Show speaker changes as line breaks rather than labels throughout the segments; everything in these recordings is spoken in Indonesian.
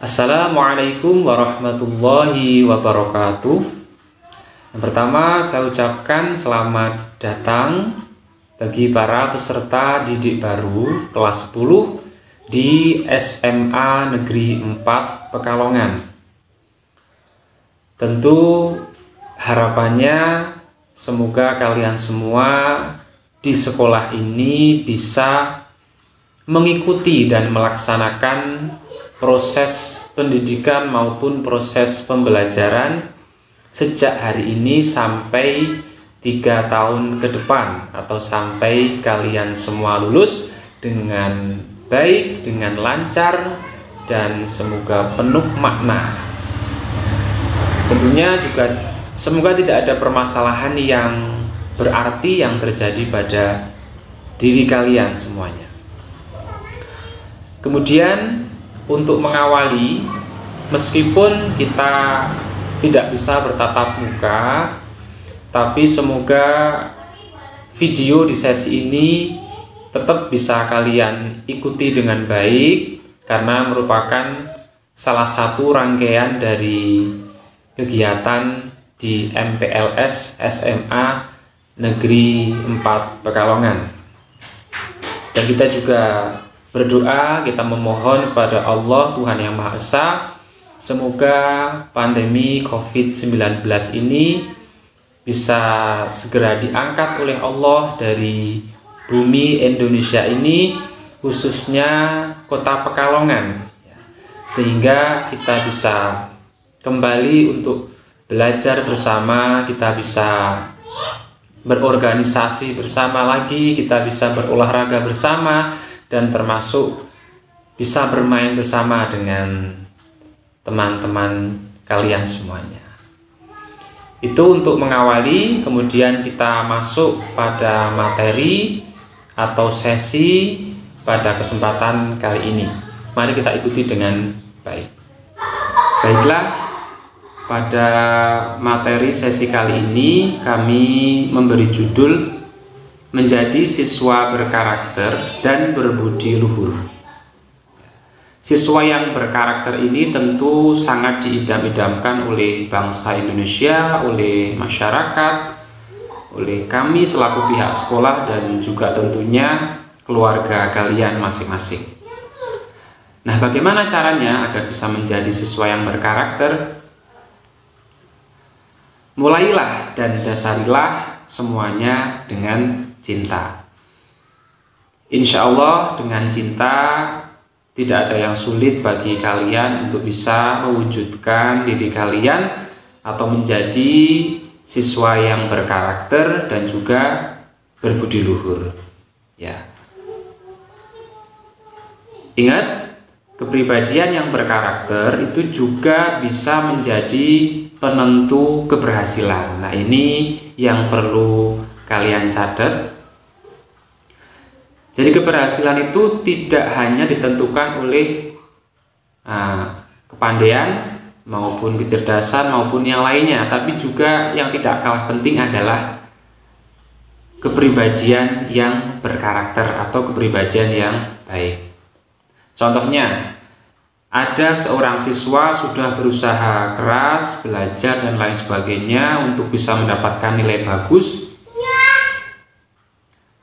Assalamualaikum warahmatullahi wabarakatuh. Yang pertama, saya ucapkan selamat datang bagi para peserta didik baru kelas 10 di SMA Negeri 4 Pekalongan. Tentu harapannya semoga kalian semua di sekolah ini bisa mengikuti dan melaksanakan proses pendidikan maupun proses pembelajaran sejak hari ini sampai 3 tahun ke depan, atau sampai kalian semua lulus dengan baik, dengan lancar, dan semoga penuh makna. Tentunya juga semoga tidak ada permasalahan yang berarti yang terjadi pada diri kalian semuanya. Kemudian untuk mengawali, meskipun kita tidak bisa bertatap muka, tapi semoga video di sesi ini tetap bisa kalian ikuti dengan baik, karena merupakan salah satu rangkaian dari kegiatan di MPLS SMA Negeri 4 Pekalongan. Dan kita juga berdoa, kita memohon kepada Allah Tuhan Yang Maha Esa, semoga pandemi COVID-19 ini bisa segera diangkat oleh Allah dari bumi Indonesia ini, khususnya kota Pekalongan, sehingga kita bisa kembali untuk belajar bersama, kita bisa berorganisasi bersama lagi, kita bisa berolahraga bersama, dan termasuk bisa bermain bersama dengan teman-teman kalian semuanya. Itu untuk mengawali. Kemudian kita masuk pada materi atau sesi pada kesempatan kali ini. Mari kita ikuti dengan baik. Baiklah, pada materi sesi kali ini kami memberi judul Menjadi Siswa Berkarakter dan Berbudi Luhur. Siswa yang berkarakter ini tentu sangat diidam-idamkan oleh bangsa Indonesia, oleh masyarakat, oleh kami selaku pihak sekolah, dan juga tentunya keluarga kalian masing-masing. Nah, bagaimana caranya agar bisa menjadi siswa yang berkarakter? Mulailah dan dasarilah semuanya dengan cinta. Insya Allah dengan cinta tidak ada yang sulit bagi kalian untuk bisa mewujudkan diri kalian atau menjadi siswa yang berkarakter dan juga berbudi luhur. Ya. Ingat, kepribadian yang berkarakter itu juga bisa menjadi penentu keberhasilan. Nah, ini yang perlu kalian catat. Jadi keberhasilan itu tidak hanya ditentukan oleh kepandaian maupun kecerdasan maupun yang lainnya, tapi juga yang tidak kalah penting adalah kepribadian yang berkarakter atau kepribadian yang baik. Contohnya, ada seorang siswa sudah berusaha keras, belajar dan lain sebagainya untuk bisa mendapatkan nilai bagus,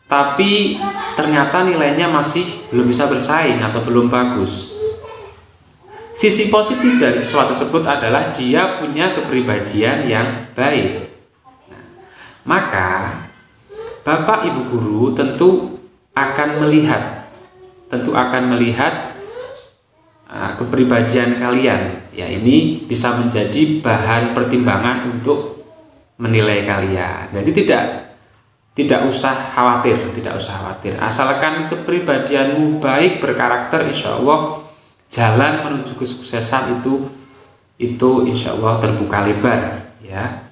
tapi ternyata nilainya masih belum bisa bersaing atau belum bagus. Sisi positif dari siswa tersebut adalah dia punya kepribadian yang baik. Nah, maka Bapak Ibu Guru tentu akan melihat kepribadian kalian. Ya, ini bisa menjadi bahan pertimbangan untuk menilai kalian. Jadi tidak usah khawatir. Asalkan kepribadianmu baik, berkarakter, insya Allah jalan menuju kesuksesan itu insya Allah terbuka lebar. Ya.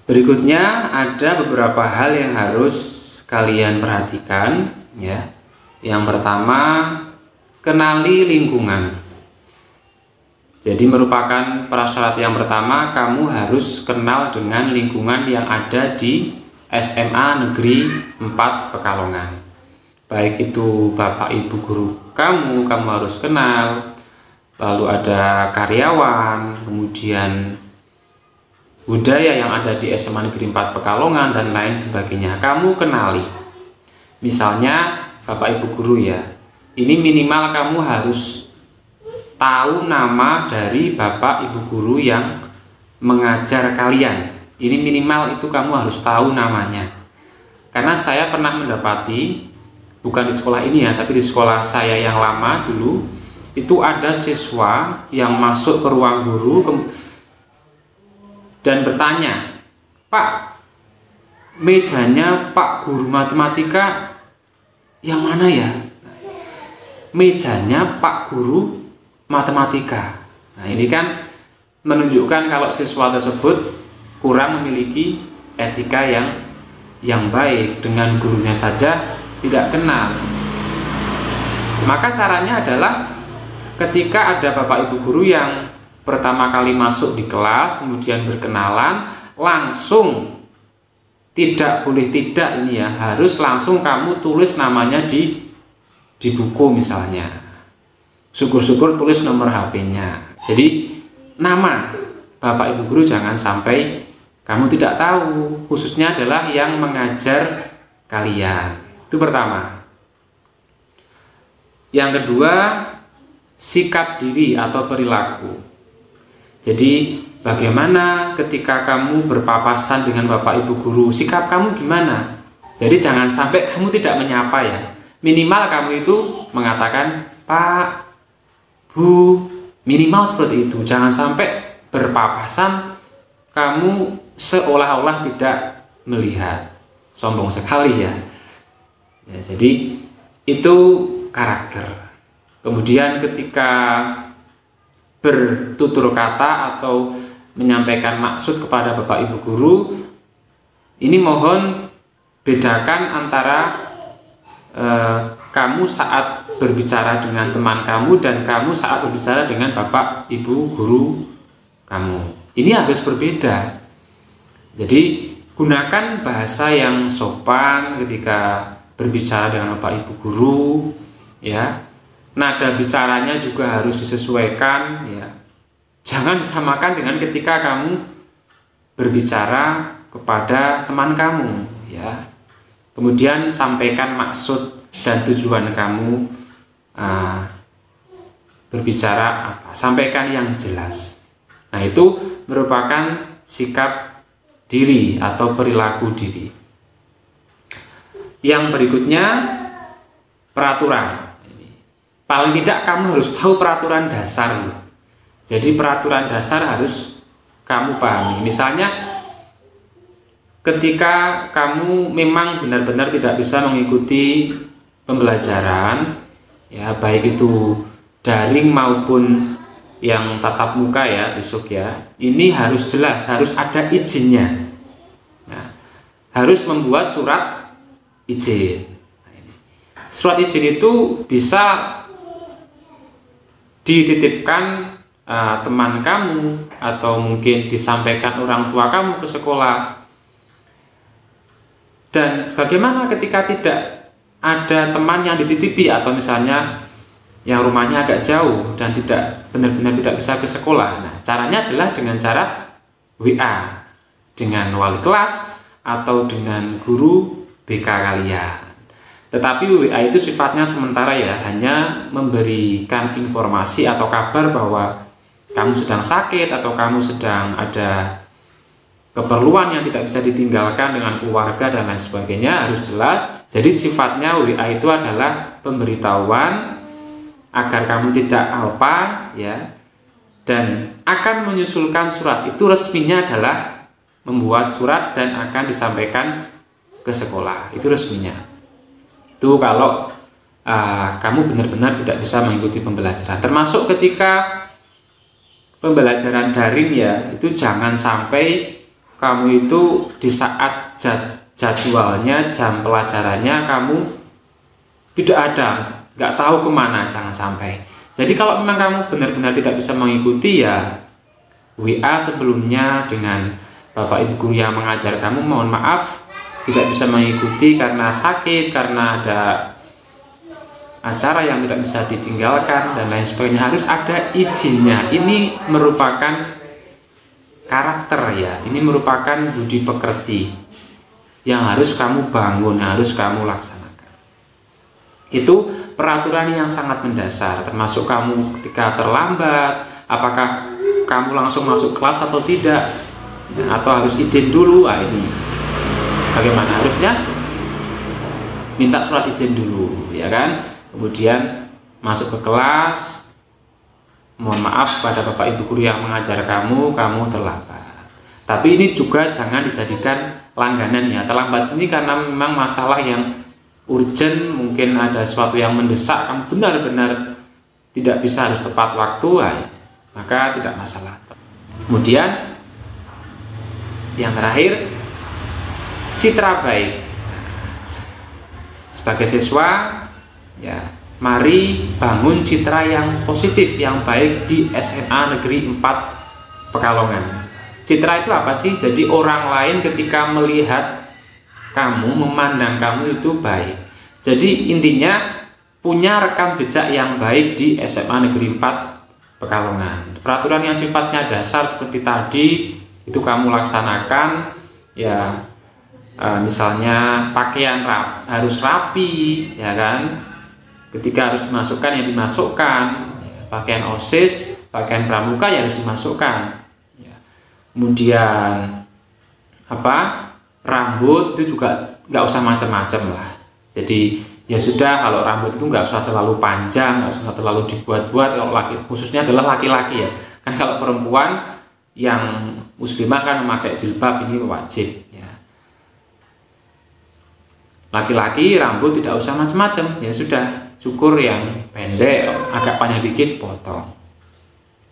Berikutnya ada beberapa hal yang harus kalian perhatikan. Ya. Yang pertama, kenali lingkungan. Jadi merupakan prasyarat yang pertama, kamu harus kenal dengan lingkungan yang ada di SMA Negeri 4 Pekalongan. Baik itu Bapak Ibu guru kamu harus kenal, lalu ada karyawan, kemudian budaya yang ada di SMA Negeri 4 Pekalongan, dan lain sebagainya. Kamu kenali. Misalnya Bapak Ibu guru ya, ini minimal kamu harus tahu nama dari Bapak Ibu guru yang mengajar kalian. Ini minimal itu kamu harus tahu namanya. Karena saya pernah mendapati, bukan di sekolah ini ya, tapi di sekolah saya yang lama dulu, itu ada siswa yang masuk ke ruang guru dan bertanya, "Pak, mejanya Pak guru matematika yang mana ya?" Mejanya Pak guru matematika. Nah, ini kan menunjukkan kalau siswa tersebut kurang memiliki etika yang baik, dengan gurunya saja tidak kenal. Maka caranya adalah ketika ada Bapak Ibu guru yang pertama kali masuk di kelas, kemudian berkenalan, langsung tidak boleh tidak ini ya, harus langsung kamu tulis namanya di buku misalnya. Syukur-syukur tulis nomor HP-nya. Jadi nama Bapak Ibu guru jangan sampai kamu tidak tahu, khususnya adalah yang mengajar kalian. Itu pertama. Yang kedua, sikap diri atau perilaku. Jadi bagaimana ketika kamu berpapasan dengan Bapak Ibu guru, sikap kamu gimana? Jadi jangan sampai kamu tidak menyapa ya. Minimal kamu itu mengatakan Pak, Bu, minimal seperti itu. Jangan sampai berpapasan kamu seolah-olah tidak melihat. Sombong sekali ya. Jadi itu karakter. Kemudian ketika bertutur kata atau menyampaikan maksud kepada Bapak Ibu guru, ini mohon bedakan antara kamu saat berbicara dengan teman kamu dan kamu saat berbicara dengan Bapak Ibu guru kamu. Ini harus berbeda. Jadi gunakan bahasa yang sopan ketika berbicara dengan Bapak Ibu guru, ya. Nada bicaranya juga harus disesuaikan, ya. Jangan disamakan dengan ketika kamu berbicara kepada teman kamu, ya. Kemudian sampaikan maksud dan tujuan kamu berbicara apa. Sampaikan yang jelas. Nah, itu merupakan sikap diri atau perilaku diri. Yang berikutnya, peraturan. Paling tidak kamu harus tahu peraturan dasar. Jadi peraturan dasar harus kamu pahami. Misalnya ketika kamu memang benar-benar tidak bisa mengikuti pembelajaran, ya baik itu daring maupun yang tatap muka ya besok ya, ini harus jelas, harus ada izinnya. Nah, harus membuat surat izin. Surat izin itu bisa dititipkan teman kamu atau mungkin disampaikan orang tua kamu ke sekolah. Dan bagaimana ketika tidak ada teman yang dititipi atau misalnya yang rumahnya agak jauh dan tidak benar-benar tidak bisa ke sekolah? Nah, caranya adalah dengan cara WA dengan wali kelas atau dengan guru BK kalian. Tetapi WA itu sifatnya sementara ya, hanya memberikan informasi atau kabar bahwa kamu sedang sakit atau kamu sedang ada keperluan yang tidak bisa ditinggalkan dengan keluarga dan lain sebagainya, harus jelas. Jadi sifatnya WA itu adalah pemberitahuan agar kamu tidak alpa ya, dan akan menyusulkan surat. Itu resminya adalah membuat surat dan akan disampaikan ke sekolah. Itu resminya. Itu kalau kamu benar-benar tidak bisa mengikuti pembelajaran. Termasuk ketika pembelajaran daring ya, itu jangan sampai kamu itu di saat jadwalnya, jam pelajarannya kamu tidak ada, nggak tahu kemana, jangan sampai. Jadi kalau memang kamu benar-benar tidak bisa mengikuti ya, WA sebelumnya dengan Bapak Ibu guru yang mengajar kamu, mohon maaf tidak bisa mengikuti karena sakit, karena ada acara yang tidak bisa ditinggalkan dan lain sebagainya, harus ada izinnya. Ini merupakan karakter ya, ini merupakan budi pekerti yang harus kamu bangun, yang harus kamu laksanakan. Itu peraturan yang sangat mendasar, termasuk kamu ketika terlambat, apakah kamu langsung masuk kelas atau tidak, atau harus izin dulu. Ini bagaimana, harusnya minta surat izin dulu ya kan, kemudian masuk ke kelas, mohon maaf pada bapak ibu guru yang mengajar kamu terlambat. Tapi ini juga jangan dijadikan langganan ya. Terlambat ini karena memang masalah yang urgent, mungkin ada sesuatu yang mendesak, kamu benar-benar tidak bisa harus tepat waktu, maka tidak masalah. Kemudian yang terakhir, citra baik. Sebagai siswa ya, mari bangun citra yang positif, yang baik di SMA Negeri 4 Pekalongan. Citra itu apa sih? Jadi orang lain ketika melihat kamu, memandang kamu itu baik. Jadi intinya punya rekam jejak yang baik di SMA Negeri 4 Pekalongan. Peraturan yang sifatnya dasar seperti tadi itu kamu laksanakan ya. Misalnya pakaian harus rapi ya kan, ketika harus dimasukkan ya dimasukkan, pakaian OSIS, pakaian pramuka ya harus dimasukkan ya. Kemudian rambut itu juga nggak usah macam-macam lah. Jadi ya sudah, kalau rambut itu nggak usah terlalu panjang, nggak usah terlalu dibuat-buat. Kalau laki, khususnya adalah laki-laki ya kan. Kalau perempuan yang muslimah kan memakai jilbab, ini wajib ya. Laki-laki rambut tidak usah macam-macam, ya sudah, cukur yang pendek, agak panjang dikit potong.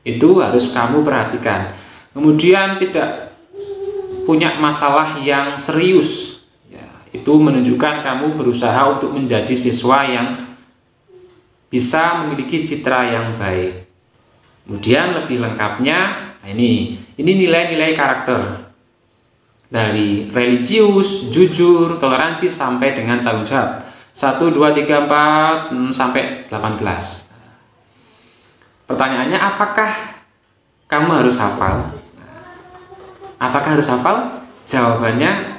Itu harus kamu perhatikan. Kemudian tidak punya masalah yang serius ya, itu menunjukkan kamu berusaha untuk menjadi siswa yang bisa memiliki citra yang baik. Kemudian lebih lengkapnya, ini nilai-nilai karakter dari religius, jujur, toleransi sampai dengan tanggung jawab. 1, 2, 3, 4 sampai 18. Pertanyaannya, apakah kamu harus hafal? Apakah harus hafal? Jawabannya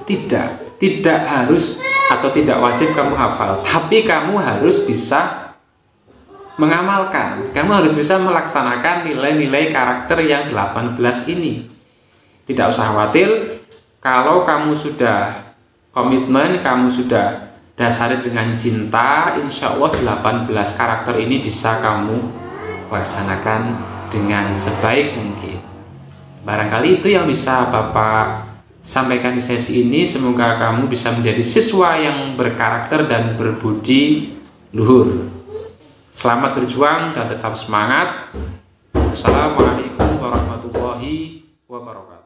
tidak. Tidak harus atau tidak wajib kamu hafal, tapi kamu harus bisa mengamalkan. Kamu harus bisa melaksanakan nilai-nilai karakter yang 18 ini. Tidak usah khawatir, kalau kamu sudah komitmen, kamu sudah dasari dengan cinta, insya Allah 18 karakter ini bisa kamu laksanakan dengan sebaik mungkin. Barangkali itu yang bisa Bapak sampaikan di sesi ini. Semoga kamu bisa menjadi siswa yang berkarakter dan berbudi luhur. Selamat berjuang dan tetap semangat. Assalamualaikum warahmatullahi wabarakatuh.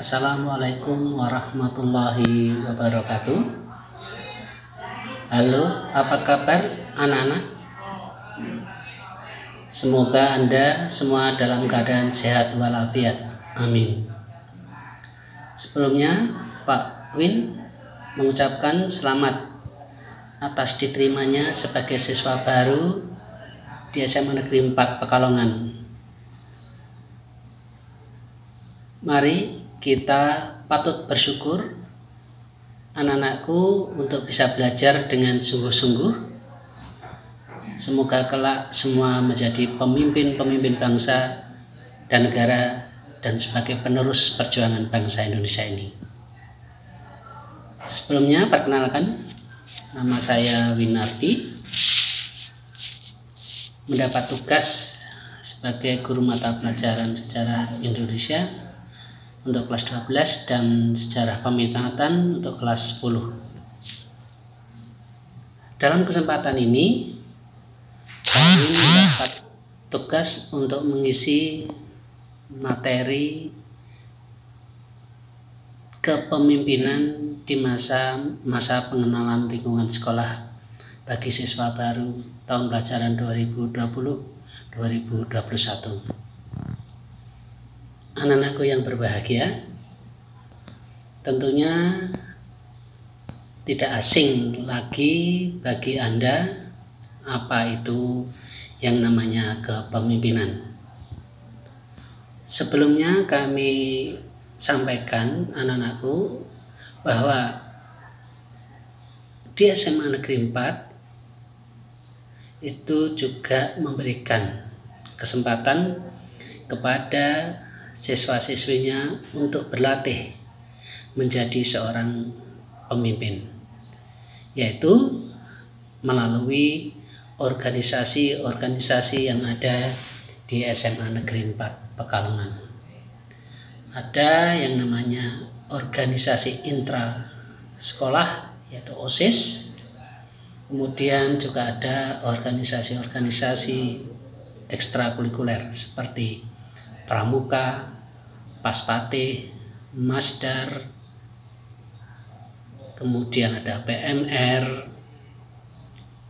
Assalamualaikum warahmatullahi wabarakatuh. Halo, apa kabar anak-anak? Semoga Anda semua dalam keadaan sehat walafiat. Amin. Sebelumnya, Pak Win mengucapkan selamat atas diterimanya sebagai siswa baru di SMA Negeri 4 Pekalongan. Mari kita patut bersyukur anak-anakku untuk bisa belajar dengan sungguh-sungguh. Semoga kelak semua menjadi pemimpin-pemimpin bangsa dan negara dan sebagai penerus perjuangan bangsa Indonesia ini. Sebelumnya perkenalkan, nama saya Winardi, mendapat tugas sebagai guru mata pelajaran sejarah Indonesia untuk kelas 12 dan sejarah peminatan untuk kelas 10. Dalam kesempatan ini, kami mendapat tugas untuk mengisi materi kepemimpinan di masa pengenalan lingkungan sekolah bagi siswa baru tahun pelajaran 2020-2021. Anak-anakku yang berbahagia, tentunya tidak asing lagi bagi Anda apa itu yang namanya kepemimpinan. Sebelumnya kami sampaikan anak-anakku bahwa di SMA Negeri 4 itu juga memberikan kesempatan kepada siswa-siswinya untuk berlatih menjadi seorang pemimpin, yaitu melalui organisasi-organisasi yang ada di SMA Negeri 4 Pekalongan. Ada yang namanya organisasi intra sekolah, yaitu OSIS. Kemudian juga ada organisasi-organisasi ekstrakurikuler seperti Pramuka, Paspati, Masdar, kemudian ada PMR,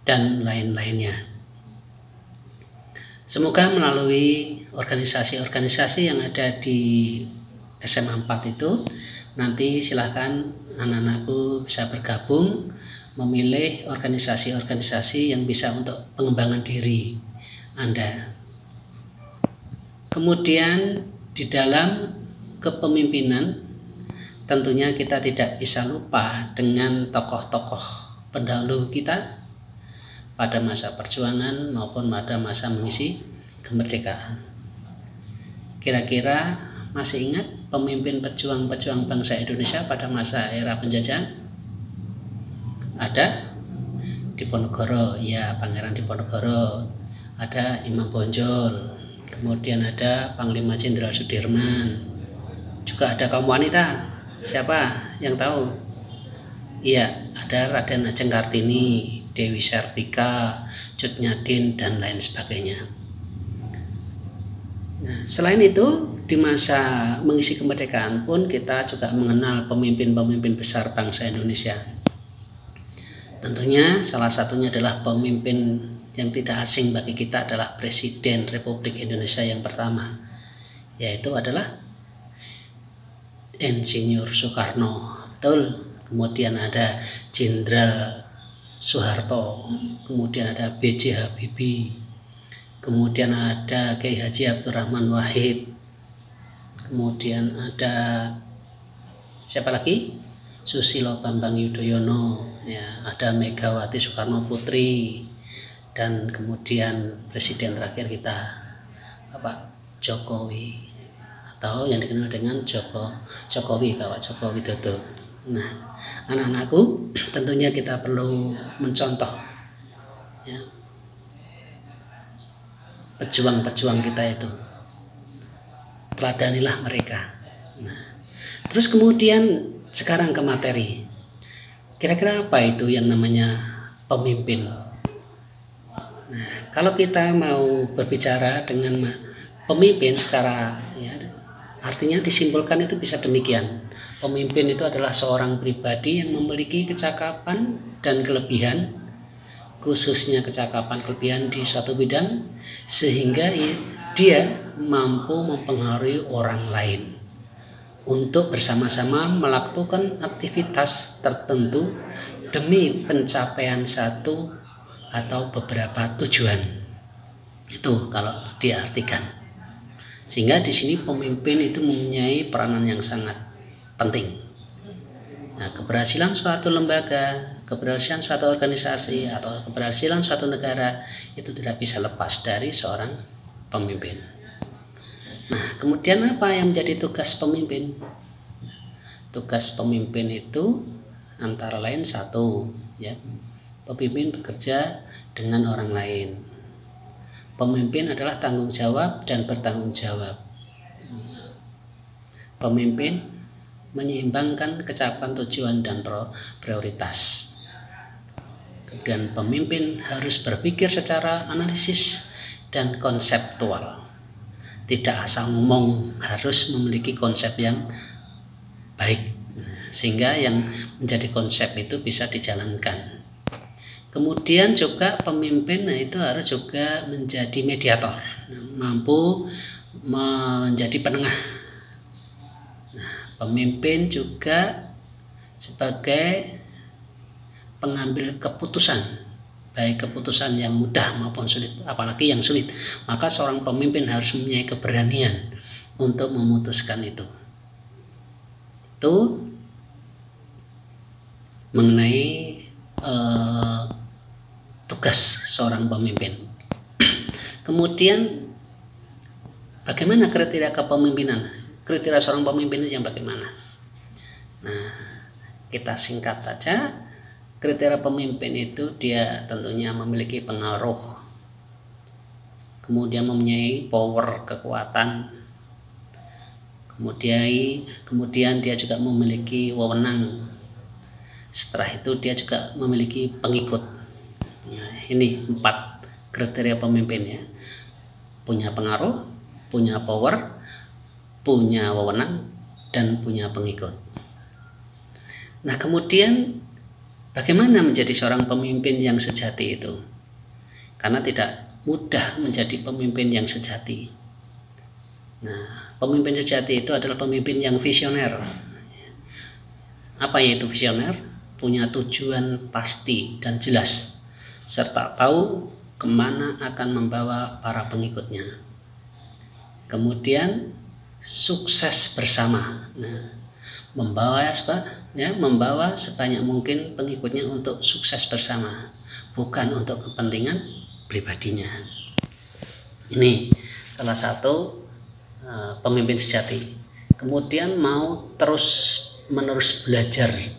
dan lain-lainnya. Semoga melalui organisasi-organisasi yang ada di SMA 4 itu, nanti silahkan anak-anakku bisa bergabung, memilih organisasi-organisasi yang bisa untuk pengembangan diri Anda. Kemudian di dalam kepemimpinan tentunya kita tidak bisa lupa dengan tokoh-tokoh pendahulu kita pada masa perjuangan maupun pada masa mengisi kemerdekaan. Kira-kira masih ingat pemimpin pejuang-pejuang bangsa Indonesia pada masa era penjajahan? Ada Diponegoro, ya, Pangeran Diponegoro, ada Imam Bonjol, kemudian ada Panglima Jenderal Sudirman, juga ada kaum wanita. Siapa yang tahu? Iya, ada Raden Ajeng Kartini, Dewi Sartika, Cut Nyadin, dan lain sebagainya. Nah, selain itu, di masa mengisi kemerdekaan pun kita juga mengenal pemimpin-pemimpin besar bangsa Indonesia. Tentunya salah satunya adalah pemimpin yang tidak asing bagi kita adalah Presiden Republik Indonesia yang pertama, yaitu adalah Insinyur Soekarno. Betul. Kemudian ada Jenderal Soeharto, kemudian ada B.J. Habibie, kemudian ada Kiai Haji Abdurrahman Wahid, kemudian ada siapa lagi? Susilo Bambang Yudhoyono, ya, ada Megawati Soekarno Putri, dan kemudian presiden terakhir kita Bapak Jokowi, atau yang dikenal dengan Jokowi, Bapak Joko Widodo. Nah, anak-anakku, tentunya kita perlu mencontoh, ya, pejuang-pejuang kita itu. Teladanilah mereka. Nah, terus kemudian sekarang ke materi. Kira-kira apa itu yang namanya pemimpin? Nah, kalau kita mau berbicara dengan pemimpin secara, ya, Artinya disimpulkan itu bisa demikian. Pemimpin itu adalah seorang pribadi yang memiliki kecakapan dan kelebihan, khususnya kecakapan kelebihan di suatu bidang, sehingga dia mampu mempengaruhi orang lain untuk bersama-sama melakukan aktivitas tertentu demi pencapaian satu atau beberapa tujuan. Itu kalau diartikan. Sehingga di sini pemimpin itu mempunyai peranan yang sangat penting. Nah, keberhasilan suatu lembaga, keberhasilan suatu organisasi, atau keberhasilan suatu negara itu tidak bisa lepas dari seorang pemimpin. Nah, kemudian apa yang menjadi tugas pemimpin? Tugas pemimpin itu antara lain satu, ya, pemimpin bekerja dengan orang lain. Pemimpin adalah tanggung jawab dan bertanggung jawab. Pemimpin menyeimbangkan kecapan, tujuan, dan prioritas. Kemudian pemimpin harus berpikir secara analisis dan konseptual. Tidak asal ngomong, harus memiliki konsep yang baik, sehingga yang menjadi konsep itu bisa dijalankan. Kemudian juga pemimpin itu harus juga menjadi mediator, mampu menjadi penengah. Nah, pemimpin juga sebagai pengambil keputusan, baik keputusan yang mudah maupun sulit, apalagi yang sulit. Maka seorang pemimpin harus mempunyai keberanian untuk memutuskan itu. Itu mengenai tugas seorang pemimpin. Kemudian bagaimana kriteria kepemimpinan? Kriteria seorang pemimpin yang bagaimana? Nah, kita singkat saja. Kriteria pemimpin itu dia tentunya memiliki pengaruh, kemudian mempunyai power, kekuatan, kemudian dia juga memiliki wewenang. Setelah itu dia juga memiliki pengikut. Ini 4 kriteria pemimpin, ya. Punya pengaruh, punya power, punya wewenang, dan punya pengikut. Nah, kemudian bagaimana menjadi seorang pemimpin yang sejati itu? Karena tidak mudah menjadi pemimpin yang sejati. Nah, pemimpin sejati itu adalah pemimpin yang visioner. Apa yaitu visioner? Punya tujuan pasti dan jelas, serta tahu kemana akan membawa para pengikutnya. Kemudian sukses bersama. Nah, membawa sebanyak mungkin pengikutnya untuk sukses bersama, bukan untuk kepentingan pribadinya. Ini salah satu pemimpin sejati. Kemudian mau terus-menerus belajar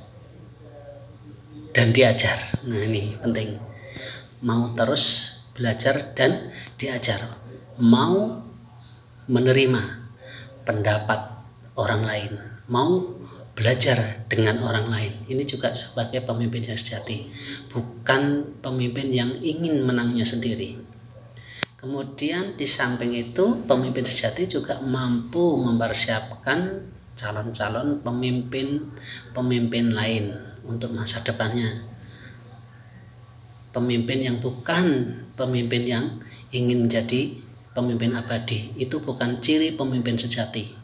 dan diajar. Nah, ini penting. Mau terus belajar dan diajar. Mau menerima pendapat orang lain. Mau belajar dengan orang lain. Ini juga sebagai pemimpin yang sejati, bukan pemimpin yang ingin menangnya sendiri. Kemudian di samping itu, pemimpin sejati juga mampu mempersiapkan calon-calon pemimpin lain untuk masa depannya. Pemimpin yang bukan pemimpin yang ingin menjadi pemimpin abadi, itu bukan ciri pemimpin sejati.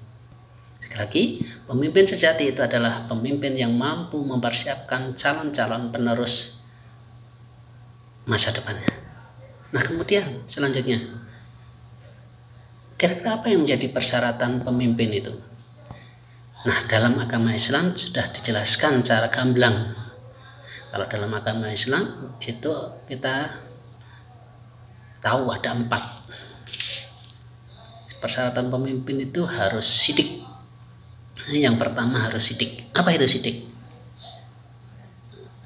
Sekali lagi, pemimpin sejati itu adalah pemimpin yang mampu mempersiapkan calon-calon penerus masa depannya. Nah, kemudian selanjutnya, kira-kira apa yang menjadi persyaratan pemimpin itu? Nah, dalam agama Islam sudah dijelaskan secara gamblang. Kalau dalam agama Islam itu kita tahu ada 4. Persyaratan pemimpin itu harus sidik. Yang pertama harus sidik. Apa itu sidik?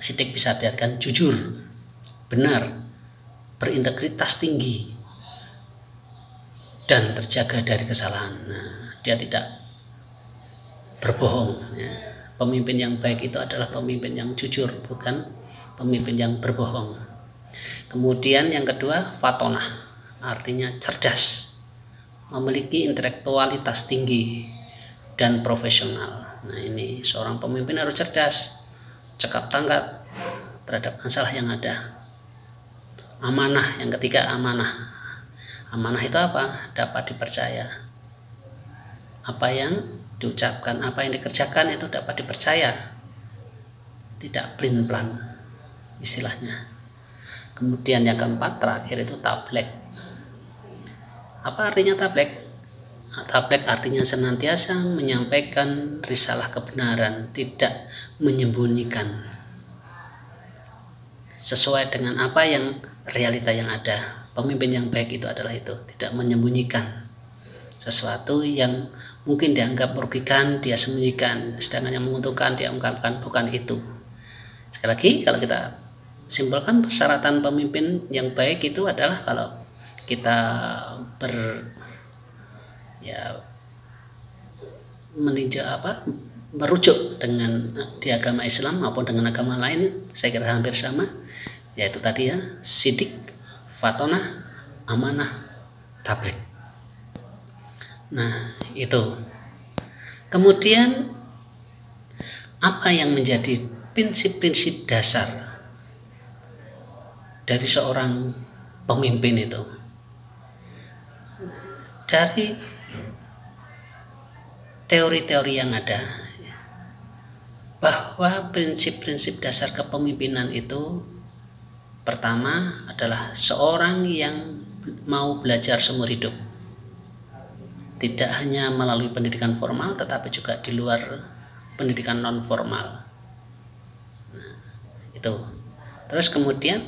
Sidik bisa diartikan jujur, benar, berintegritas tinggi, dan terjaga dari kesalahan. Nah, dia tidak berbohong, ya. Pemimpin yang baik itu adalah pemimpin yang jujur, bukan pemimpin yang berbohong. Kemudian yang kedua, fatonah, artinya cerdas, memiliki intelektualitas tinggi, dan profesional. Nah, ini seorang pemimpin harus cerdas, cekap tanggap terhadap masalah yang ada. Amanah, yang ketiga amanah. Amanah itu apa? Dapat dipercaya. Apa yang diucapkan, apa yang dikerjakan itu dapat dipercaya. Tidak plan-plan istilahnya. Kemudian yang keempat terakhir itu tablek. Apa artinya tablek? Tablek artinya senantiasa menyampaikan risalah kebenaran, tidak menyembunyikan. Sesuai dengan apa yang realita yang ada. Pemimpin yang baik itu adalah itu, tidak menyembunyikan sesuatu yang mungkin dianggap merugikan, dia sembunyikan, sedangkan yang menguntungkan dia ungkapkan, bukan itu. Sekali lagi, kalau kita simpulkan, persyaratan pemimpin yang baik itu adalah kalau kita merujuk dengan di agama Islam maupun dengan agama lain, saya kira hampir sama, yaitu tadi ya, sidik, fatonah, amanah, tablek. Nah, itu. Kemudian apa yang menjadi prinsip-prinsip dasar dari seorang pemimpin itu? Dari teori-teori yang ada, bahwa prinsip-prinsip dasar kepemimpinan itu pertama adalah seorang yang mau belajar seumur hidup, tidak hanya melalui pendidikan formal tetapi juga di luar pendidikan non formal. Nah, itu. Terus kemudian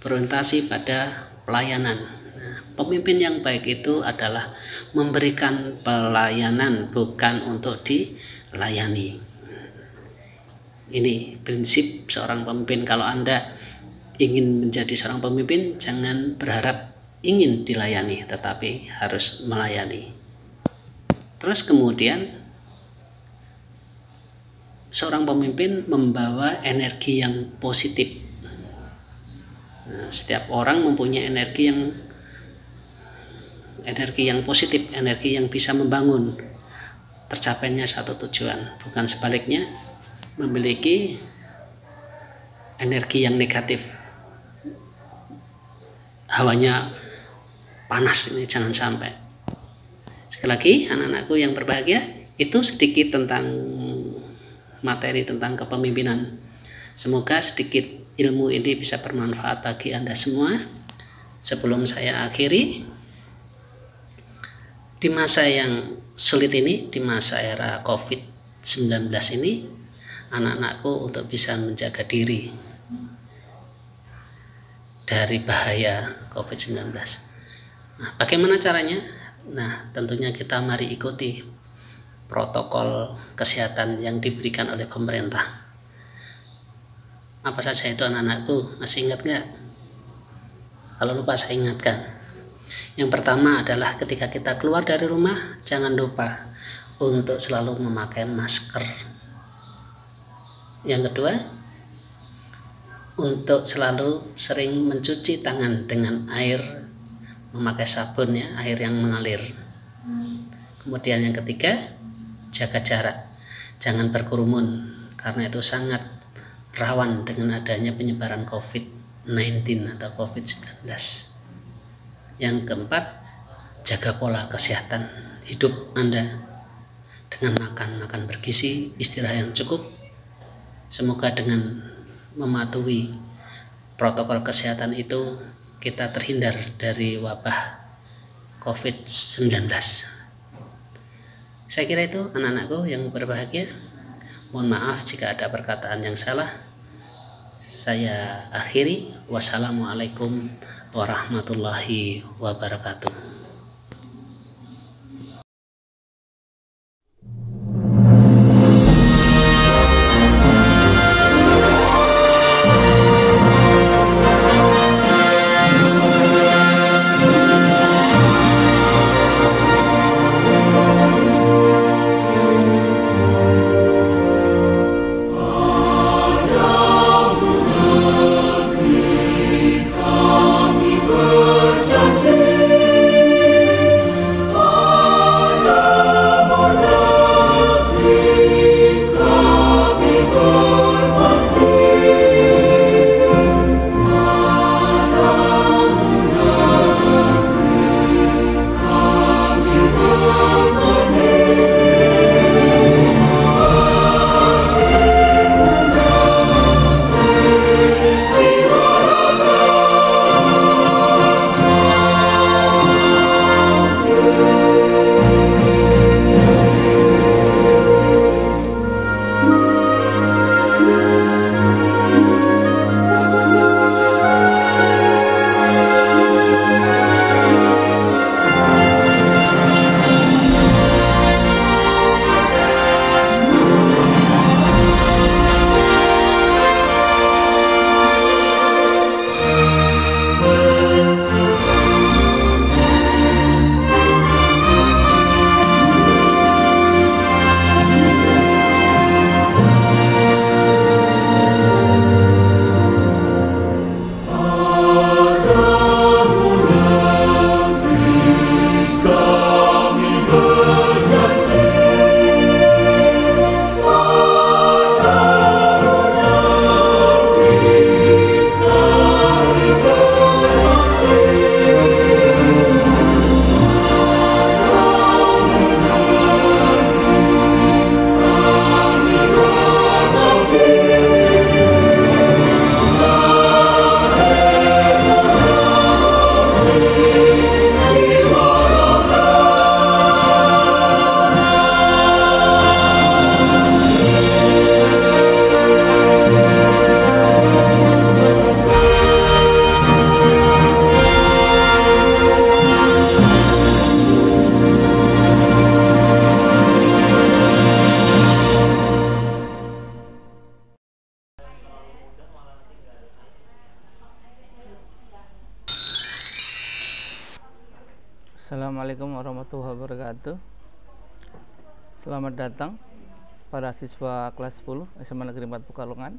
berorientasi pada pelayanan. Nah, pemimpin yang baik itu adalah memberikan pelayanan, bukan untuk dilayani. Ini prinsip seorang pemimpin. Kalau Anda ingin menjadi seorang pemimpin, jangan berharap ingin dilayani, tetapi harus melayani. Terus kemudian seorang pemimpin membawa energi yang positif. Nah, setiap orang mempunyai energi yang positif, energi yang bisa membangun tercapainya satu tujuan, bukan sebaliknya memiliki energi yang negatif, hawanya panas. Ini jangan sampai. Sekali lagi, anak-anakku yang berbahagia, itu sedikit tentang materi tentang kepemimpinan. Semoga sedikit ilmu ini bisa bermanfaat bagi Anda semua. Sebelum saya akhiri, di masa yang sulit ini, di masa era COVID-19 ini, anak-anakku untuk bisa menjaga diri dari bahaya COVID-19. Nah, bagaimana caranya? Nah, tentunya kita mari ikuti protokol kesehatan yang diberikan oleh pemerintah. Apa saja itu anak-anakku? Masih ingat nggak? Kalau lupa saya ingatkan. Yang pertama adalah ketika kita keluar dari rumah, jangan lupa untuk selalu memakai masker. Yang kedua, untuk selalu sering mencuci tangan dengan air, memakai sabun ya, air yang mengalir. Kemudian yang ketiga, jaga jarak, jangan berkerumun karena itu sangat rawan dengan adanya penyebaran COVID-19 atau COVID-19. Yang keempat, jaga pola kesehatan hidup Anda dengan makan bergizi, istirahat yang cukup. Semoga dengan mematuhi protokol kesehatan itu kita terhindar dari wabah COVID-19. Saya kira itu anak-anakku yang berbahagia. Mohon maaf jika ada perkataan yang salah. Saya akhiri. Wassalamualaikum warahmatullahi wabarakatuh.
Berjanji Assalamualaikum warahmatullahi wabarakatuh. Selamat datang para siswa kelas 10 SMA Negeri 4 Pekalongan.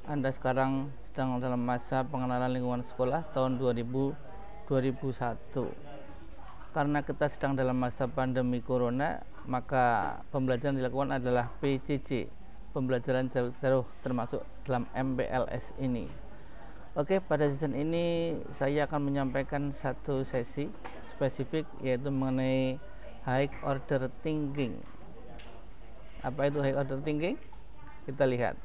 Anda sekarang sedang dalam masa pengenalan lingkungan sekolah tahun 2001. Karena kita sedang dalam masa pandemi corona, maka pembelajaran dilakukan adalah PJJ, pembelajaran jarak jauh, termasuk dalam MPLS ini. Oke, pada season ini saya akan menyampaikan satu sesi spesifik, yaitu mengenai high order thinking. Apa itu high order thinking? Kita lihat.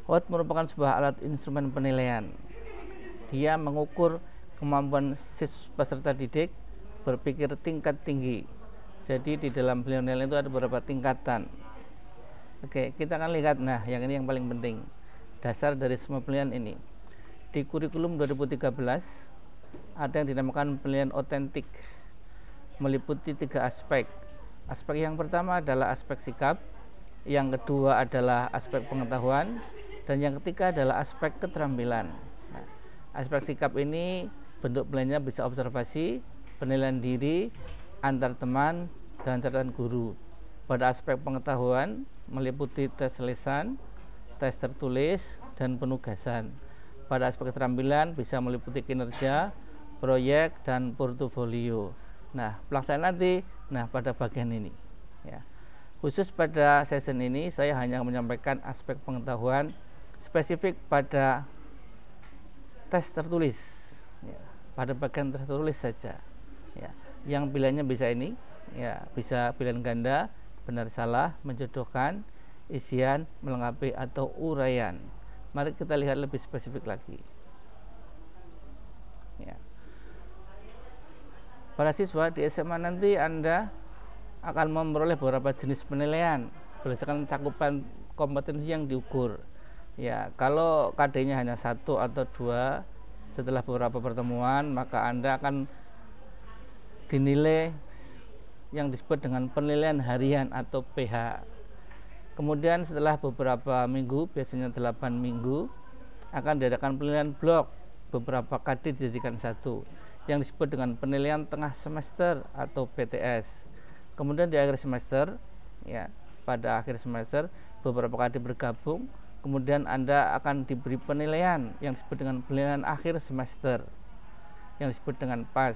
HOT merupakan sebuah alat instrumen penilaian. Dia mengukur kemampuan peserta didik berpikir tingkat tinggi. Jadi di dalam penilaian itu ada beberapa tingkatan. Oke, kita akan lihat. Nah, yang ini yang paling penting. Dasar dari semua penilaian ini. Di kurikulum 2013 ada yang dinamakan penilaian otentik, meliputi 3 aspek. Aspek yang pertama adalah aspek sikap, yang kedua adalah aspek pengetahuan, dan yang ketiga adalah aspek keterampilan. Nah, aspek sikap ini bentuk penilaiannya bisa observasi, penilaian diri, antar teman, dan catatan guru. Pada aspek pengetahuan meliputi tes lisan, tes tertulis, dan penugasan. Pada aspek keterampilan bisa meliputi kinerja, proyek, dan portofolio. Nah, pelaksanaan nanti pada bagian ini ya. Khusus pada session ini saya hanya menyampaikan aspek pengetahuan spesifik pada tes tertulis ya, pada bagian tertulis saja ya. Yang pilihannya bisa ini ya, bisa pilihan ganda, benar salah, menjodohkan, isian, melengkapi, atau uraian. Mari kita lihat lebih spesifik lagi ya. Para siswa di SMA nanti Anda akan memperoleh beberapa jenis penilaian berdasarkan cakupan kompetensi yang diukur ya. Kalau KD-nya hanya 1 atau 2 setelah beberapa pertemuan, maka Anda akan dinilai yang disebut dengan penilaian harian atau PH. Kemudian setelah beberapa minggu, biasanya 8 minggu, akan diadakan penilaian blok. Beberapa KD dijadikan 1 yang disebut dengan penilaian tengah semester atau PTS. Kemudian di akhir semester ya, pada akhir semester beberapa KD bergabung, kemudian Anda akan diberi penilaian yang disebut dengan penilaian akhir semester yang disebut dengan PAS.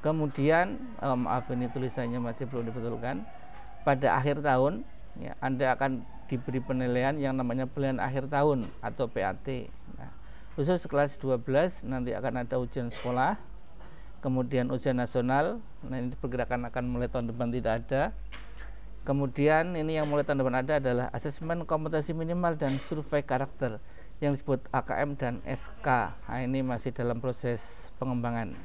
Kemudian maaf, ini tulisannya masih belum dibetulkan. Pada akhir tahun ya, Anda akan diberi penilaian yang namanya penilaian akhir tahun atau PAT. Nah, khusus kelas 12 nanti akan ada ujian sekolah, kemudian ujian nasional. Nah, ini diperkirakan akan mulai tahun depan tidak ada. Kemudian ini yang mulai tahun depan ada adalah asesmen kompetensi minimal dan survei karakter yang disebut AKM dan SK. Nah, ini masih dalam proses pengembangan.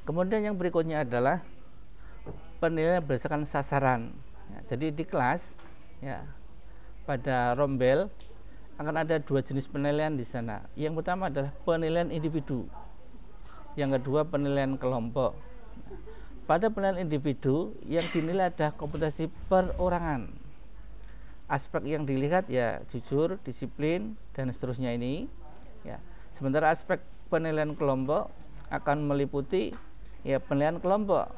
Kemudian yang berikutnya adalah penilaian berdasarkan sasaran ya. Jadi di kelas ya, pada rombel akan ada 2 jenis penilaian di sana. Yang pertama adalah penilaian individu, yang kedua penilaian kelompok. Pada penilaian individu yang dinilai adalah kompetensi perorangan. Aspek yang dilihat ya jujur, disiplin, dan seterusnya ini ya. Sementara aspek penilaian kelompok akan meliputi ya penilaian kelompok,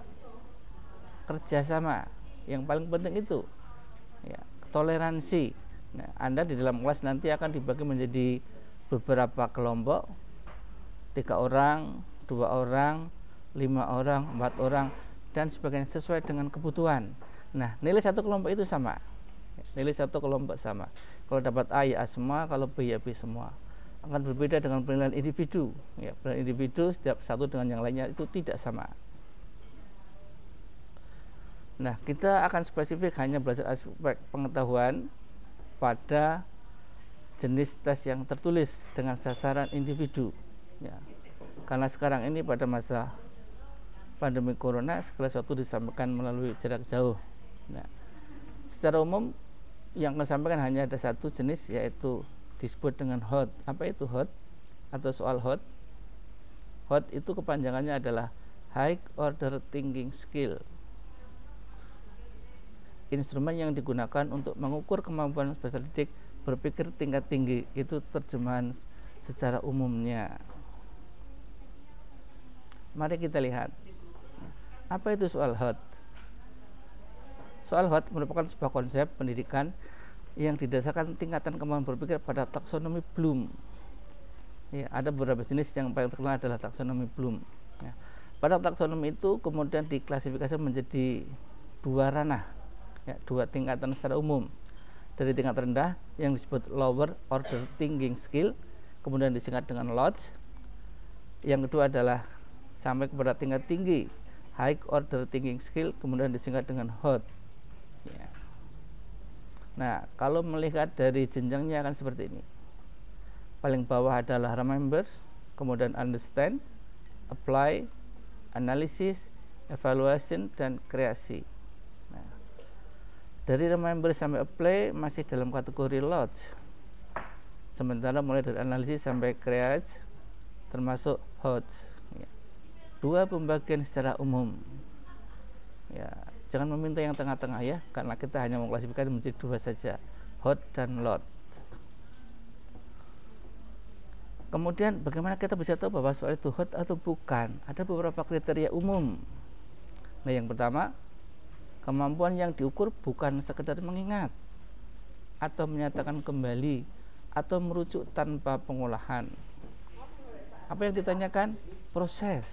kerjasama, yang paling penting itu ya, toleransi. Nah, Anda di dalam kelas nanti akan dibagi menjadi beberapa kelompok, 3 orang, 2 orang, 5 orang, 4 orang, dan sebagainya sesuai dengan kebutuhan. Nah, nilai satu kelompok itu sama. Nilai satu kelompok sama. Kalau dapat A ya A semua, kalau B ya B semua. Akan berbeda dengan penilaian individu. Ya, penilaian individu setiap satu dengan yang lainnya itu tidak sama. Nah, kita akan spesifik hanya belajar aspek pengetahuan pada jenis tes yang tertulis dengan sasaran individu ya. Karena sekarang ini pada masa pandemi corona segala sesuatu disampaikan melalui jarak jauh. Nah, secara umum yang akan sampaikan hanya ada 1 jenis, yaitu disebut dengan HOT. Apa itu HOT atau soal HOT? HOT itu kepanjangannya adalah High Order Thinking Skill. Instrumen yang digunakan untuk mengukur kemampuan peserta didik berpikir tingkat tinggi, itu terjemahan secara umumnya. Mari kita lihat. Apa itu soal HOT? Soal HOT merupakan sebuah konsep pendidikan yang didasarkan tingkatan kemampuan berpikir pada taksonomi Bloom. Ya, ada beberapa jenis, yang paling terkenal adalah taksonomi Bloom. Ya. Pada taksonomi itu kemudian diklasifikasi menjadi dua ranah, ya, dua tingkatan secara umum. Dari tingkat rendah yang disebut lower order thinking skill, kemudian disingkat dengan LOTS. Yang kedua adalah sampai kepada tingkat tinggi, high order thinking skill, kemudian disingkat dengan HOT. Ya. Nah, kalau melihat dari jenjangnya akan seperti ini. Paling bawah adalah remember, kemudian understand, apply, analysis, evaluation, dan kreasi. Nah, dari remember sampai apply masih dalam kategori LOTS. Sementara mulai dari analisis sampai kreasi termasuk HOT. Ya. Dua pembagian secara umum. Ya, jangan meminta yang tengah-tengah ya, karena kita hanya mengklasifikasi menjadi dua saja, HOT dan LOT. Kemudian bagaimana kita bisa tahu bahwa soal itu HOT atau bukan? Ada beberapa kriteria umum. Nah, yang pertama, kemampuan yang diukur bukan sekedar mengingat atau menyatakan kembali atau merujuk tanpa pengolahan. Apa yang ditanyakan? Proses.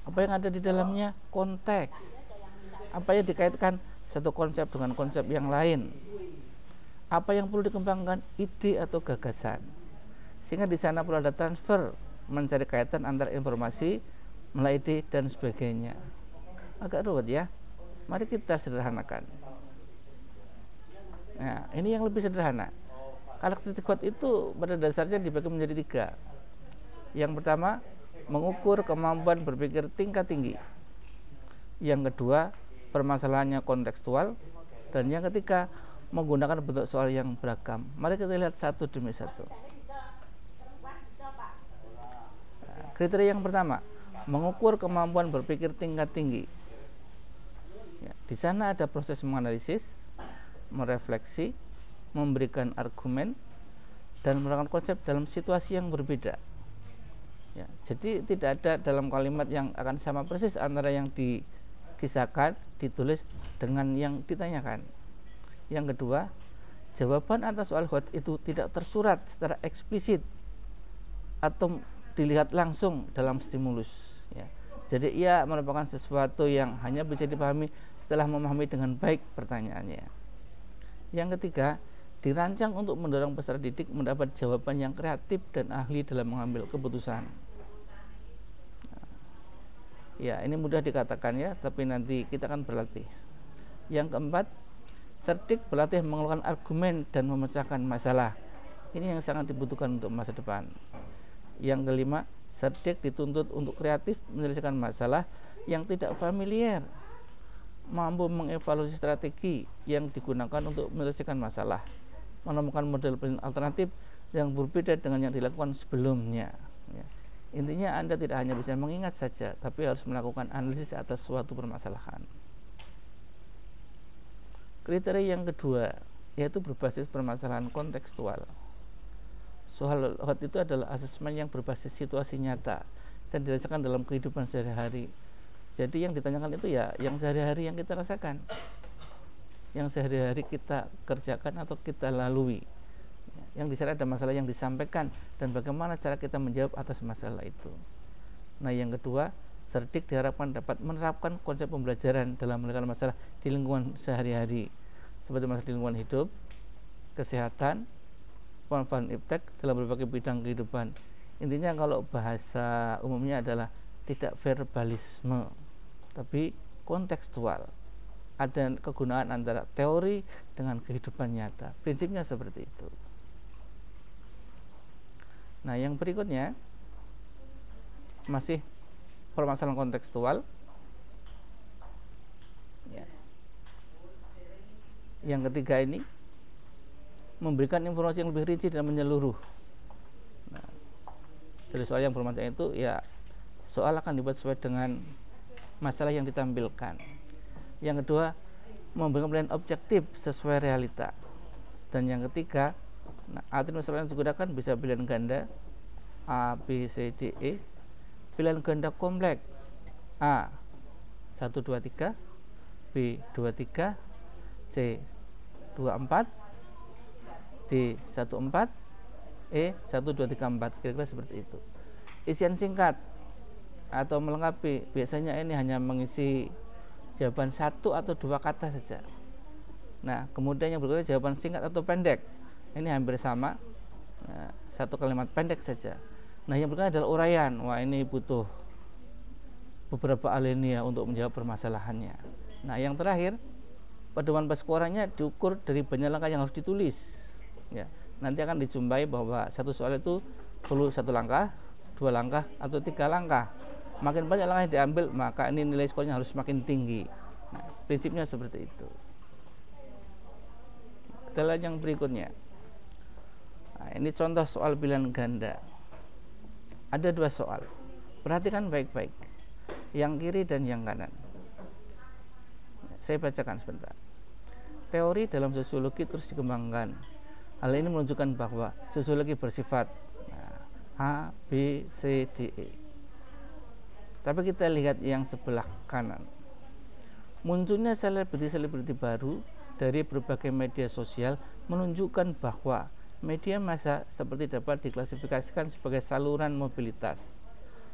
Apa yang ada di dalamnya? Konteks. Apa yang dikaitkan satu konsep dengan konsep yang lain? Apa yang perlu dikembangkan? Ide atau gagasan. Sehingga di sana perlu ada transfer, mencari kaitan antara informasi, mulai ide dan sebagainya. Agak ruwet ya. Mari kita sederhanakan. Nah, ini yang lebih sederhana. Karakteristik HOT itu pada dasarnya dibagi menjadi tiga. Yang pertama, mengukur kemampuan berpikir tingkat tinggi. Yang kedua, permasalahannya kontekstual. Dan yang ketiga, menggunakan bentuk soal yang beragam. Mari kita lihat satu demi satu. Kriteria yang pertama, mengukur kemampuan berpikir tingkat tinggi. Ya, di sana ada proses menganalisis, merefleksi, memberikan argumen, dan menerangkan konsep dalam situasi yang berbeda. Ya, jadi tidak ada dalam kalimat yang akan sama persis antara yang dikisahkan, ditulis dengan yang ditanyakan. Yang kedua, jawaban atas soal HOT itu tidak tersurat secara eksplisit atau dilihat langsung dalam stimulus. Ya. Jadi ia merupakan sesuatu yang hanya bisa dipahami setelah memahami dengan baik pertanyaannya. Yang ketiga, dirancang untuk mendorong peserta didik mendapat jawaban yang kreatif dan ahli dalam mengambil keputusan. Ya, ini mudah dikatakan ya, tapi nanti kita akan berlatih. Yang keempat, cerdik berlatih mengeluarkan argumen dan memecahkan masalah. Ini yang sangat dibutuhkan untuk masa depan. Yang kelima, cerdik dituntut untuk kreatif menyelesaikan masalah yang tidak familiar, mampu mengevaluasi strategi yang digunakan untuk menyelesaikan masalah, menemukan model alternatif yang berbeda dengan yang dilakukan sebelumnya. Ya. Intinya Anda tidak hanya bisa mengingat saja, tapi harus melakukan analisis atas suatu permasalahan. Kriteria yang kedua, yaitu berbasis permasalahan kontekstual. Soal HOT itu adalah asesmen yang berbasis situasi nyata dan dirasakan dalam kehidupan sehari-hari. Jadi yang ditanyakan itu ya yang sehari-hari yang kita rasakan, yang sehari-hari kita kerjakan atau kita lalui. Yang di sana ada masalah yang disampaikan dan bagaimana cara kita menjawab atas masalah itu. Nah, yang kedua, cerdik diharapkan dapat menerapkan konsep pembelajaran dalam menyelesaikan masalah di lingkungan sehari-hari, seperti masalah di lingkungan hidup, kesehatan, pemanfaatan iptek dalam berbagai bidang kehidupan. Intinya kalau bahasa umumnya adalah tidak verbalisme, tapi kontekstual. Ada kegunaan antara teori dengan kehidupan nyata. Prinsipnya seperti itu. Nah, yang berikutnya masih permasalahan kontekstual. Ya. Yang ketiga ini memberikan informasi yang lebih rinci dan menyeluruh. Nah, dari soal yang bermacam itu ya soal akan dibuat sesuai dengan masalah yang ditampilkan. Yang kedua, memberikan penilaian objektif sesuai realita. Dan yang ketiga, atribut masalah yang digunakan bisa pilihan ganda A, B, C, D, E. pilihan ganda kompleks A 123, B 23, C 24, D 14, E 1 2 3 4. Kira-kira seperti itu. Isian singkat atau melengkapi biasanya ini hanya mengisi jawaban 1 atau 2 kata saja. Nah, kemudian yang berikutnya jawaban singkat atau pendek. Ini hampir sama. Nah, 1 kalimat pendek saja. Nah, yang berikutnya adalah uraian. Wah, ini butuh beberapa alinea untuk menjawab permasalahannya. Nah, yang terakhir, pedoman peskuarannya diukur dari banyak langkah yang harus ditulis. Ya, nanti akan dijumpai bahwa satu soal itu perlu 1 langkah, 2 langkah, atau 3 langkah. Makin banyak langkah yang diambil, maka ini nilai skornya harus makin tinggi. Nah, prinsipnya seperti itu. Kita lihat yang berikutnya. Nah, ini contoh soal pilihan ganda. Ada 2 soal. Perhatikan baik-baik. Yang kiri dan yang kanan. Saya bacakan sebentar. Teori dalam sosiologi terus dikembangkan. Hal ini menunjukkan bahwa sosiologi bersifat A, B, C, D, E. Tapi kita lihat yang sebelah kanan. Munculnya selebriti-selebriti baru dari berbagai media sosial menunjukkan bahwa media massa seperti dapat diklasifikasikan sebagai saluran mobilitas.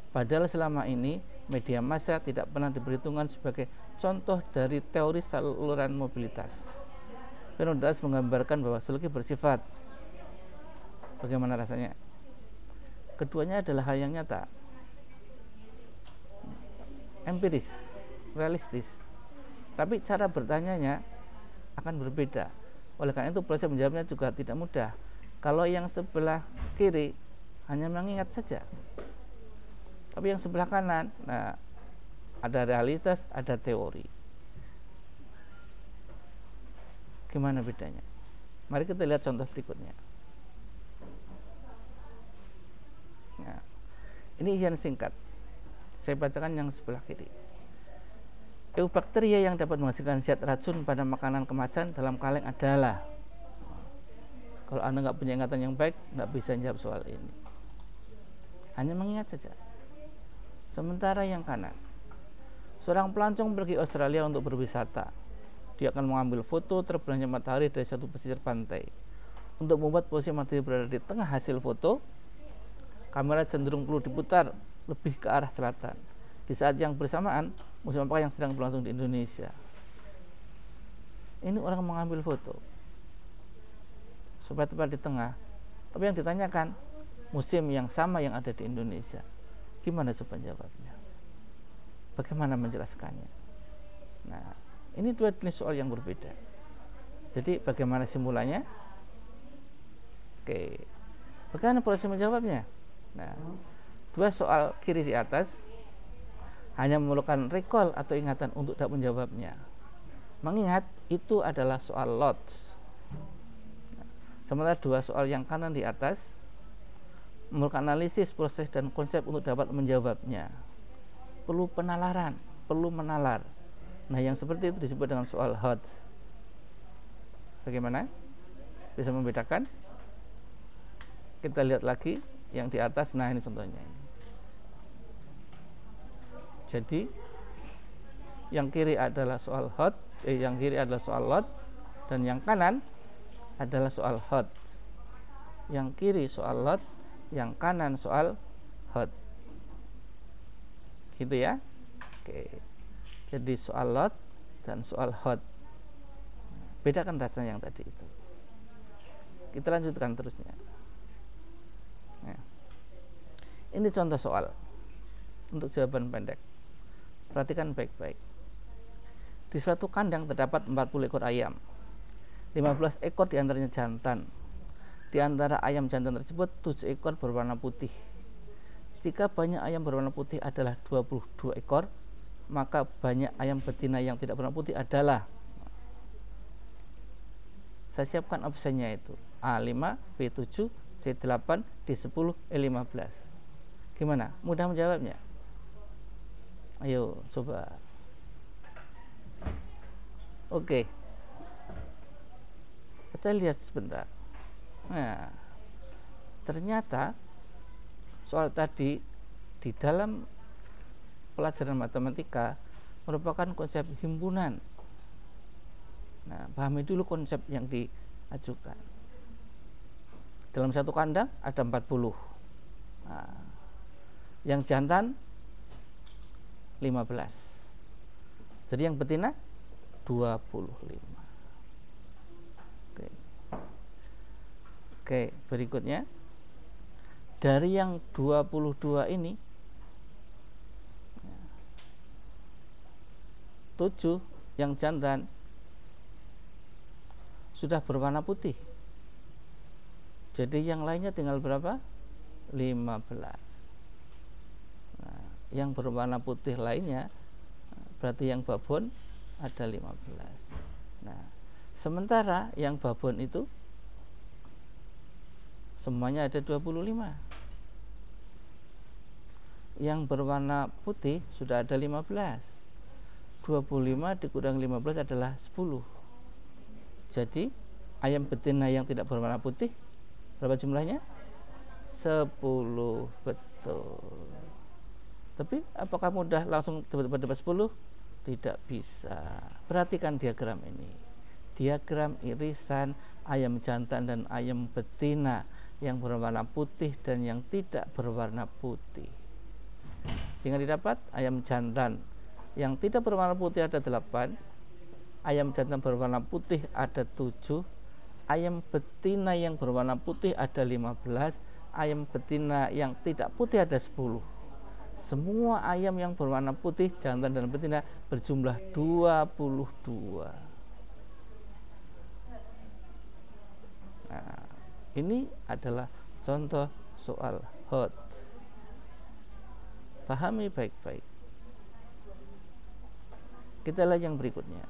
Padahal selama ini media massa tidak pernah diperhitungkan sebagai contoh dari teori saluran mobilitas. Penundas menggambarkan bahwa sosiologi bersifat, bagaimana rasanya? Keduanya adalah hal yang nyata, empiris, realistis. Tapi cara bertanyanya akan berbeda. Oleh karena itu proses menjawabnya juga tidak mudah. Kalau yang sebelah kiri hanya mengingat saja. Tapi yang sebelah kanan, nah, ada realitas, ada teori. Gimana bedanya? Mari kita lihat contoh berikutnya. Nah, ini isian singkat. Saya bacakan yang sebelah kiri. Eubakteria yang dapat menghasilkan zat racun pada makanan kemasan dalam kaleng adalah. Kalau Anda nggak punya ingatan yang baik, nggak bisa jawab soal ini. Hanya mengingat saja. Sementara yang kanan, seorang pelancong pergi Australia untuk berwisata. Dia akan mengambil foto terbenamnya matahari dari satu pesisir pantai. Untuk membuat posisi matahari berada di tengah hasil foto, kamera cenderung perlu diputar lebih ke arah selatan. Di saat yang bersamaan, musim apa yang sedang berlangsung di Indonesia. Ini orang mengambil foto supaya tepat di tengah. Tapi yang ditanyakan musim yang sama yang ada di Indonesia. Gimana coba jawabnya? Bagaimana menjelaskannya? Nah, ini 2 jenis soal yang berbeda. Jadi bagaimana simulanya? Oke. Bagaimana proses menjawabnya? Nah, 2 soal kiri di atas hanya memerlukan recall atau ingatan untuk dapat menjawabnya. Mengingat itu adalah soal lots. Sementara 2 soal yang kanan di atas memerlukan analisis, proses, dan konsep untuk dapat menjawabnya. Perlu penalaran, perlu menalar. Nah, yang seperti itu disebut dengan soal hot. Bagaimana? Bisa membedakan? Kita lihat lagi yang di atas. Nah, ini contohnya. Jadi, yang kiri adalah soal hot, yang kiri adalah soal lot, dan yang kanan adalah soal hot. Yang kiri soal lot, yang kanan soal hot. Gitu ya. Oke. Jadi soal lot dan soal hot. Bedakan rasanya yang tadi itu. Kita lanjutkan terusnya. Nah, ini contoh soal untuk jawaban pendek. Perhatikan baik-baik. Di suatu kandang terdapat 40 ekor ayam. 15 ekor diantaranya jantan. Di antara ayam jantan tersebut 7 ekor berwarna putih. Jika banyak ayam berwarna putih adalah 22 ekor, maka banyak ayam betina yang tidak berwarna putih adalah. Saya siapkan opsinya itu A5, B7, C8, D10, E15. Gimana? Mudah menjawabnya? Ayo coba. Oke. Kita lihat sebentar. Nah, ternyata soal tadi di dalam pelajaran matematika merupakan konsep himpunan. Nah, pahami dulu konsep yang diajukan. Dalam satu kandang ada 40. Nah, yang jantan 15. Jadi yang betina 25. Oke, berikutnya dari yang 22 ini 7 yang jantan sudah berwarna putih. Jadi yang lainnya tinggal berapa? 15. Nah, yang berwarna putih lainnya berarti yang babon ada 15. Nah, sementara yang babon itu semuanya ada 25. Yang berwarna putih sudah ada 15. 25 dikurang 15 adalah 10. Jadi ayam betina yang tidak berwarna putih berapa jumlahnya? 10. Betul. Tapi apakah mudah langsung dapat 10? Tidak bisa. Perhatikan diagram ini. Diagram irisan ayam jantan dan ayam betina yang berwarna putih dan yang tidak berwarna putih. Sehingga didapat ayam jantan yang tidak berwarna putih ada 8, ayam jantan berwarna putih ada 7, ayam betina yang berwarna putih ada 15, ayam betina yang tidak putih ada 10. Semua ayam yang berwarna putih, jantan dan betina berjumlah 22. Nah, ini adalah contoh soal hot. Pahami baik-baik. Kita lihat yang berikutnya.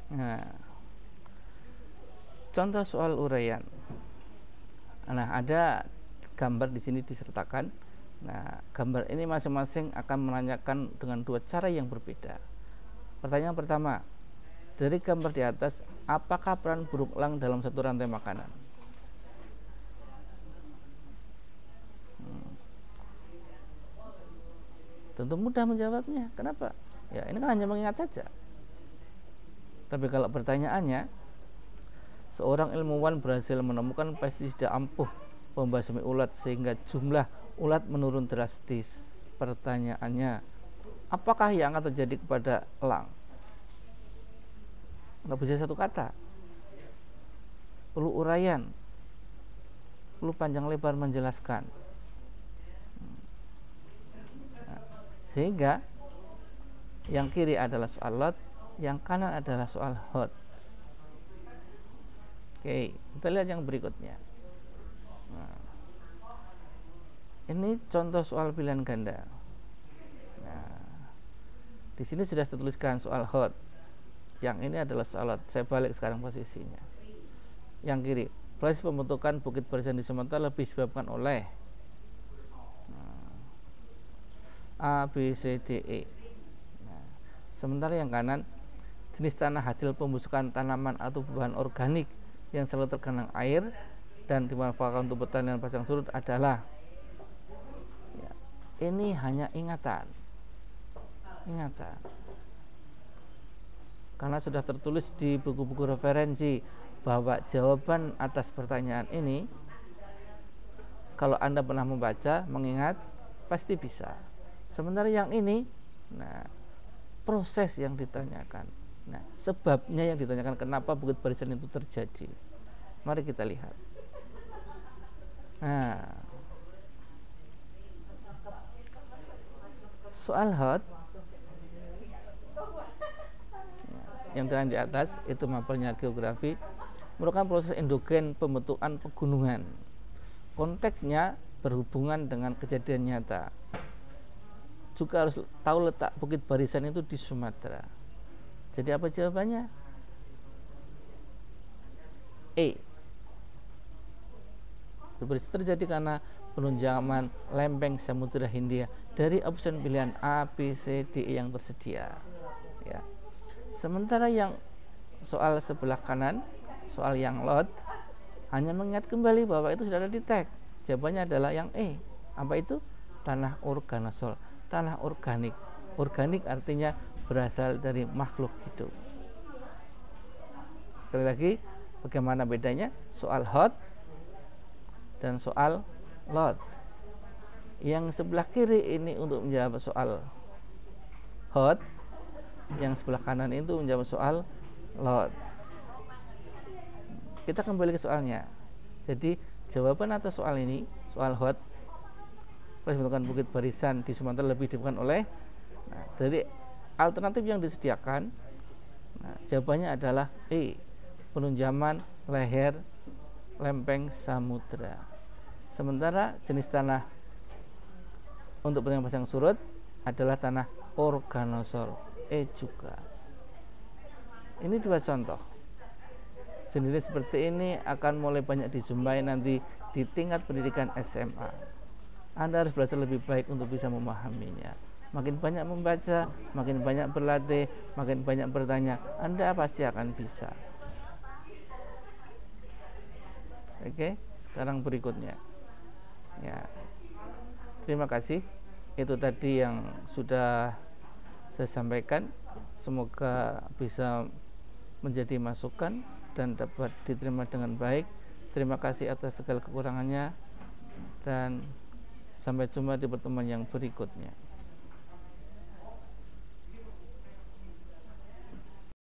Nah, contoh soal uraian. Nah, ada gambar di sini disertakan. Nah, gambar ini masing-masing akan menanyakan dengan dua cara yang berbeda. Pertanyaan pertama, dari gambar di atas, apakah peran burung elang dalam satu rantai makanan? Tentu mudah menjawabnya. Kenapa? Ya, ini kan hanya mengingat saja. Tapi kalau pertanyaannya, seorang ilmuwan berhasil menemukan pestisida ampuh pembasmi ulat sehingga jumlah ulat menurun drastis. Pertanyaannya, apakah yang akan terjadi kepada elang? Nggak bisa satu kata. Perlu uraian, perlu panjang lebar menjelaskan. Sehingga yang kiri adalah soal lot, yang kanan adalah soal hot. Oke, kita lihat yang berikutnya. Nah, ini contoh soal pilihan ganda. Nah, di sini sudah tertuliskan soal hot. Yang ini adalah soal hot. Saya balik sekarang posisinya. Yang kiri, proses pembentukan bukit barisan di Sumatera lebih disebabkan oleh A, B, C, D, E. Nah, sementara yang kanan, jenis tanah hasil pembusukan tanaman atau bahan organik yang selalu tergenang air dan dimanfaatkan untuk pertanian pasang surut adalah ya, ini hanya ingatan. Karena sudah tertulis di buku-buku referensi bahwa jawaban atas pertanyaan ini, kalau Anda pernah membaca, mengingat, pasti bisa. Sementara yang ini, nah, proses yang ditanyakan, nah, sebabnya yang ditanyakan, kenapa bukit barisan itu terjadi. Mari kita lihat. Nah, soal hot yang terang di atas itu mapelnya geografi, merupakan proses endogen pembentukan pegunungan. Konteksnya berhubungan dengan kejadian nyata. Juga harus tahu letak bukit barisan itu di Sumatera. Jadi apa jawabannya? E. Bukit barisan terjadi karena penunjaman lempeng Samudra Hindia dari opsi pilihan A, B, C, D, E yang tersedia. Ya. Sementara yang soal sebelah kanan, soal yang lot, hanya mengingat kembali bahwa itu sudah ada di tag. Jawabannya adalah yang E. Apa itu? Tanah organosol, tanah organik. Organik artinya berasal dari makhluk hidup. Sekali lagi, bagaimana bedanya soal hot dan soal lot? Yang sebelah kiri ini untuk menjawab soal hot, yang sebelah kanan itu menjawab soal lot. Kita kembali ke soalnya. Jadi jawaban atas soal ini, soal hot, bentukan bukit barisan di Sumatera lebih ditemukan oleh, dari alternatif yang disediakan, jawabannya adalah E, penunjaman leher lempeng samudra. Sementara jenis tanah untuk bentukan pasang surut adalah tanah organosol, E juga. Ini dua contoh. Jenis seperti ini akan mulai banyak dijumpai nanti di tingkat pendidikan SMA. Anda harus belajar lebih baik untuk bisa memahaminya. Makin banyak membaca, makin banyak berlatih, makin banyak bertanya, Anda pasti akan bisa. Oke, sekarang berikutnya. Ya. Terima kasih. Itu tadi yang sudah saya sampaikan. Semoga bisa menjadi masukan dan dapat diterima dengan baik. Terima kasih atas segala kekurangannya dan sampai jumpa di pertemuan yang berikutnya.